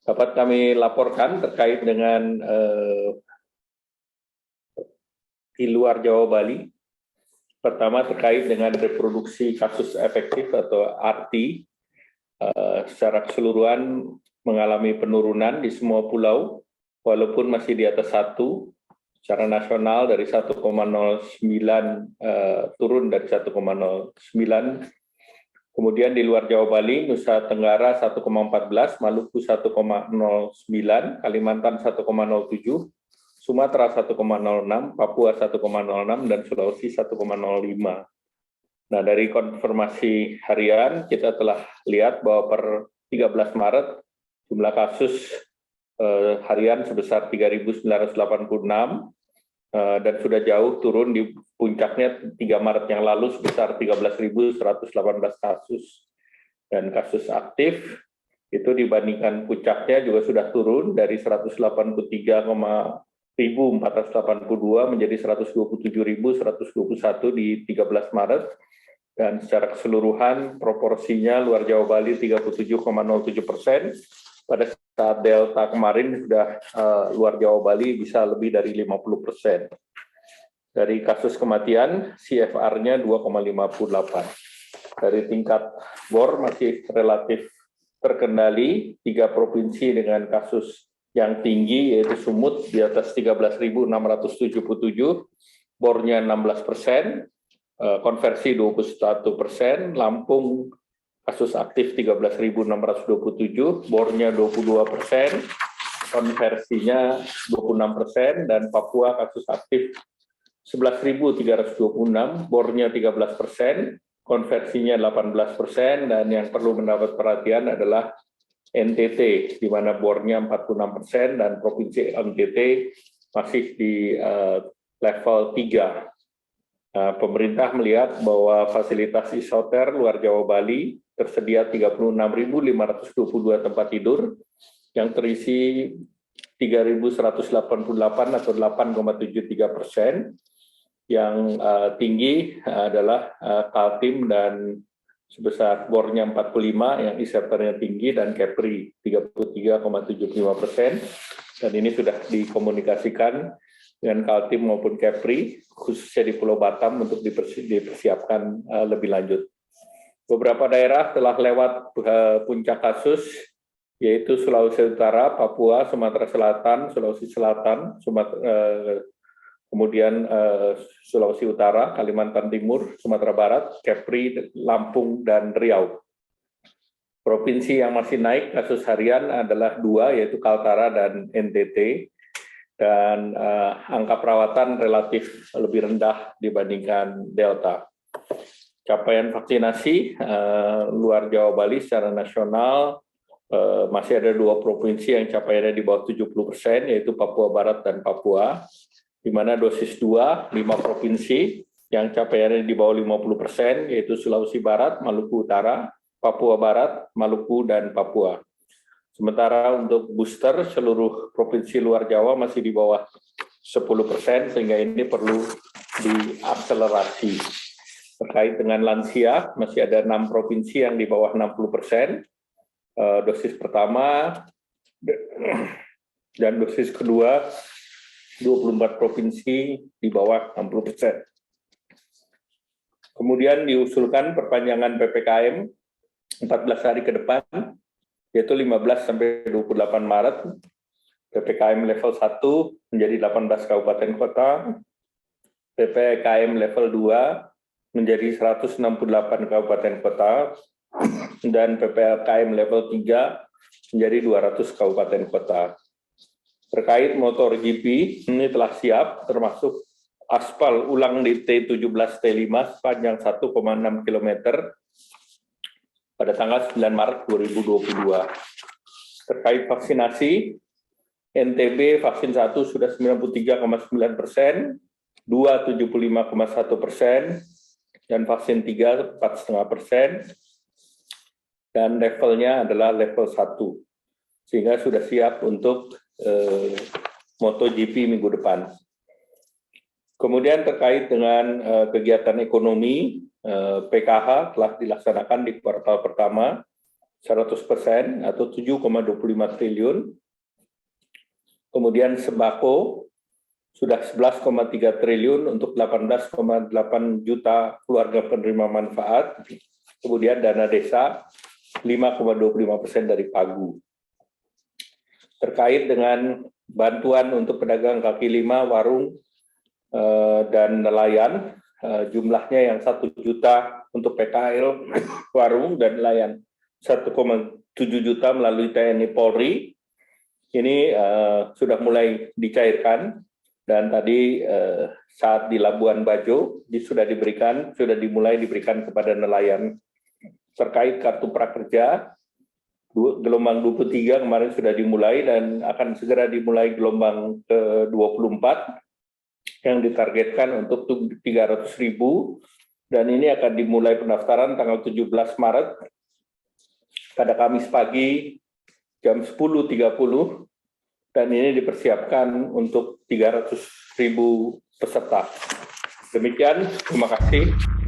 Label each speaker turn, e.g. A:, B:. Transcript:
A: dapat kami laporkan terkait dengan di luar Jawa Bali. Pertama terkait dengan reproduksi kasus efektif atau RT, secara keseluruhan mengalami penurunan di semua pulau, walaupun masih di atas 1, secara nasional dari 1,09 turun dari 1,09. Kemudian di luar Jawa Bali, Nusa Tenggara 1,14, Maluku 1,09, Kalimantan 1,07, Sumatera 1,06, Papua 1,06, dan Sulawesi 1,05. Nah, dari konfirmasi harian, kita telah lihat bahwa per 13 Maret, jumlah kasus harian sebesar 3.986, dan sudah jauh turun di puncaknya 3 Maret yang lalu sebesar 13.118 kasus. Dan kasus aktif itu dibandingkan puncaknya juga sudah turun dari 183.482 menjadi 127.121 di 13 Maret. Dan secara keseluruhan proporsinya luar Jawa Bali 37,07%. Pada saat Delta kemarin sudah luar Jawa Bali bisa lebih dari 50%. Dari kasus kematian, CFR-nya 2,58. Dari tingkat BOR masih relatif terkendali, 3 provinsi dengan kasus yang tinggi yaitu Sumut di atas 13.677, BOR-nya 16%, konversi 21%, Lampung kasus aktif 13.627, BOR-nya 22%, konversinya 26%, dan Papua kasus aktif 11.326, BOR-nya 13%, konversinya 18%, dan yang perlu mendapat perhatian adalah NTT, di mana BOR-nya 46%, dan Provinsi NTT masih di level 3. Pemerintah melihat bahwa fasilitas isoter luar Jawa Bali tersedia 36.522 tempat tidur yang terisi 3.188 atau 8,73%. Yang tinggi adalah Kaltim dan sebesar BOR-nya 45, yang isoternya tinggi, dan Kepri 33,75%. Dan ini sudah dikomunikasikan dengan Kaltim maupun Kepri, khususnya di Pulau Batam untuk dipersiapkan lebih lanjut. Beberapa daerah telah lewat puncak kasus, yaitu Sulawesi Utara, Papua, Sumatera Selatan, Sulawesi Selatan, kemudian Sulawesi Utara, Kalimantan Timur, Sumatera Barat, Kepri, Lampung, dan Riau. Provinsi yang masih naik kasus harian adalah 2, yaitu Kaltara dan NTT. Dan angka perawatan relatif lebih rendah dibandingkan Delta. Capaian vaksinasi luar Jawa Bali secara nasional masih ada 2 provinsi yang capaiannya di bawah 70%, yaitu Papua Barat dan Papua, di mana dosis 2, 5 provinsi yang capaiannya di bawah 50%, yaitu Sulawesi Barat, Maluku Utara, Papua Barat, Maluku, dan Papua. Sementara untuk booster, seluruh provinsi luar Jawa masih di bawah 10%, sehingga ini perlu diakselerasi. Terkait dengan lansia, masih ada 6 provinsi yang di bawah 60%, dosis pertama, dan dosis kedua, 24 provinsi di bawah 60%. Kemudian diusulkan perpanjangan PPKM 14 hari ke depan, yaitu 15 sampai 28 Maret, PPKM level 1 menjadi 18 kabupaten kota, PPKM level 2 menjadi 168 kabupaten kota, dan PPKM level 3 menjadi 200 kabupaten kota. Terkait motor GP, ini telah siap, termasuk aspal ulang di T17 T5 sepanjang 1,6 km, pada tanggal 9 Maret 2022. Terkait vaksinasi, NTB vaksin 1 sudah 93,9%, 2 75,1%, dan vaksin 3 4,5%, dan levelnya adalah level 1, sehingga sudah siap untuk MotoGP minggu depan. Kemudian terkait dengan kegiatan ekonomi, PKH telah dilaksanakan di kuartal pertama 100% atau 7,25 triliun. Kemudian sembako sudah 11,3 triliun untuk 18,8 juta keluarga penerima manfaat. Kemudian dana desa 5,25% dari Pagu. Terkait dengan bantuan untuk pedagang kaki lima, warung, dan nelayan, jumlahnya yang 1 juta untuk PKL, warung, dan nelayan 1,7 juta melalui TNI Polri. Ini sudah mulai dicairkan, dan tadi saat di Labuan Bajo sudah dimulai diberikan kepada nelayan. Terkait kartu prakerja, gelombang 23 kemarin sudah dimulai dan akan segera dimulai gelombang ke-24 yang ditargetkan untuk 300.000, dan ini akan dimulai pendaftaran tanggal 17 Maret pada Kamis pagi jam 10.30, dan ini dipersiapkan untuk 300.000 peserta. Demikian, terima kasih.